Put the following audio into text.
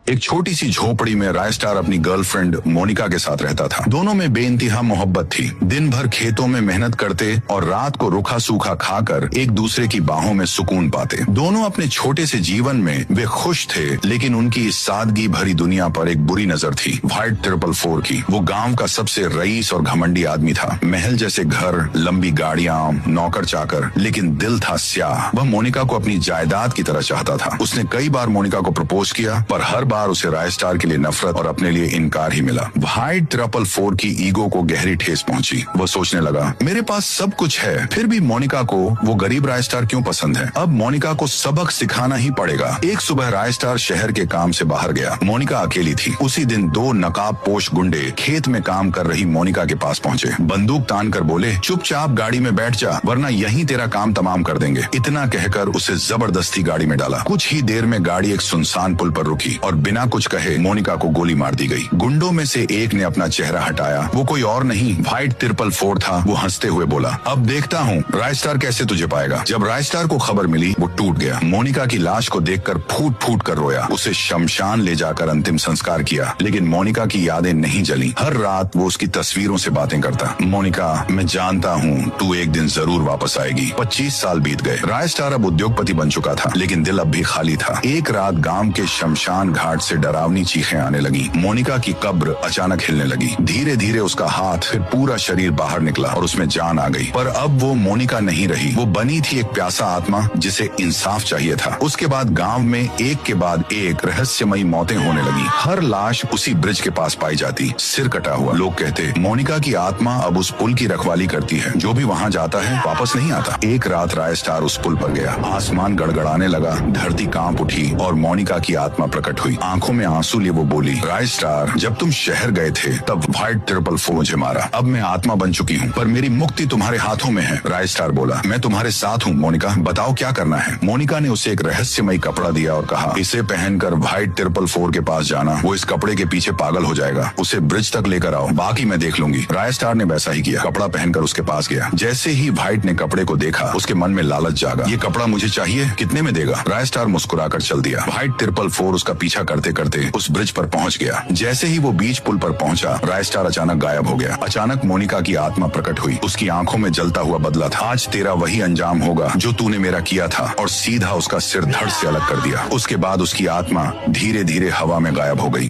एक छोटी सी झोपड़ी में रायस्टार अपनी गर्लफ्रेंड मोनिका के साथ रहता था। दोनों में बेइंतहा मोहब्बत थी। दिन भर खेतों में मेहनत करते और रात को रूखा सूखा खाकर एक दूसरे की बाहों में सुकून पाते। दोनों अपने छोटे से जीवन में वे खुश थे, लेकिन उनकी इस सादगी भरी दुनिया पर एक बुरी नजर थी, व्हाइट 444 की। वो गांव का सबसे रईस और घमंडी आदमी था। महल जैसे घर, लंबी गाड़ियां, नौकर चाकर, लेकिन दिल था स्याह। वह मोनिका को अपनी जायदाद की तरह चाहता था। उसने कई बार मोनिका को प्रपोज किया, पर हर बार उसे रायस्टार के लिए नफरत और अपने लिए इनकार ही मिला। व्हाइट 444 की ईगो को गहरी ठेस पहुंची। वो सोचने लगा, मेरे पास सब कुछ है, फिर भी मोनिका को वो गरीब रायस्टार क्यों पसंद है? अब मोनिका को सबक सिखाना ही पड़ेगा। एक सुबह रायस्टार शहर के काम से बाहर गया। मोनिका अकेली थी। उसी दिन 2 नकाब पोश गुंडे खेत में काम कर रही मोनिका के पास पहुंचे। बंदूक तान कर बोले, चुपचाप गाड़ी में बैठ जा, वरना यहीं तेरा काम तमाम कर देंगे। इतना कहकर उसे जबरदस्ती गाड़ी में डाला। कुछ ही देर में गाड़ी एक सुनसान पुल पर रुकी और बिना कुछ कहे मोनिका को गोली मार दी गई। गुंडों में से एक ने अपना चेहरा हटाया। वो कोई और नहीं, व्हाइट 444 था। वो हंसते हुए बोला, अब देखता हूँ रायस्टार कैसे तुझे पाएगा। जब रायस्टार को खबर मिली, वो टूट गया। मोनिका की लाश को देखकर फूट फूट कर रोया। उसे शमशान ले जाकर अंतिम संस्कार किया, लेकिन मोनिका की यादें नहीं जली। हर रात वो उसकी तस्वीरों से बातें करता। मोनिका, मैं जानता हूँ तू एक दिन जरूर वापस आएगी। 25 साल बीत गए। रायस्टार अब उद्योगपति बन चुका था, लेकिन दिल अब भी खाली था। एक रात गांव के शमशान घाट से डरावनी चीखें आने लगी। मोनिका की कब्र अचानक हिलने लगी। धीरे धीरे उसका हाथ, फिर पूरा शरीर बाहर निकला और उसमें जान आ गई। पर अब वो मोनिका नहीं रही। वो बनी थी एक प्यासा आत्मा जिसे इंसाफ चाहिए था। उसके बाद गांव में एक के बाद एक रहस्यमयी मौतें होने लगी। हर लाश उसी ब्रिज के पास पाई जाती, सिर कटा हुआ। लोग कहते, मोनिका की आत्मा अब उस पुल की रखवाली करती है। जो भी वहाँ जाता है वापस नहीं आता। एक रात रायस्टार उस पुल पर गया। आसमान गड़गड़ाने लगा, धरती कांप उठी और मोनिका की आत्मा प्रकट हुई। आंखों में आंसू लिए वो बोली, रायस्टार, जब तुम शहर गए थे तब व्हाइट 444 मुझे मारा। अब मैं आत्मा बन चुकी हूँ, पर मेरी मुक्ति तुम्हारे हाथों में है। रायस्टार बोला, मैं तुम्हारे साथ हूँ मोनिका, बताओ क्या करना है। मोनिका ने उसे एक रहस्यमयी कपड़ा दिया और कहा, इसे पहनकर व्हाइट 444 के पास जाना। वो इस कपड़े के पीछे पागल हो जाएगा। उसे ब्रिज तक लेकर आओ, बाकी मैं देख लूंगी। रायस्टार ने वैसा ही किया। कपड़ा पहनकर उसके पास गया। जैसे ही व्हाइट ने कपड़े को देखा, उसके मन में लालच जागा। ये कपड़ा मुझे चाहिए, कितने में देगा? रायस्टार मुस्कुराकर चल दिया। व्हाइट 444 उसका पीछा करते करते उस ब्रिज पर पहुंच गया। जैसे ही वो बीच पुल पर पहुंचा, रायस्टार अचानक गायब हो गया। अचानक मोनिका की आत्मा प्रकट हुई। उसकी आंखों में जलता हुआ बदला था। आज तेरा वही अंजाम होगा जो तूने मेरा किया था, और सीधा उसका सिर धड़ से अलग कर दिया। उसके बाद उसकी आत्मा धीरे धीरे हवा में गायब हो गई।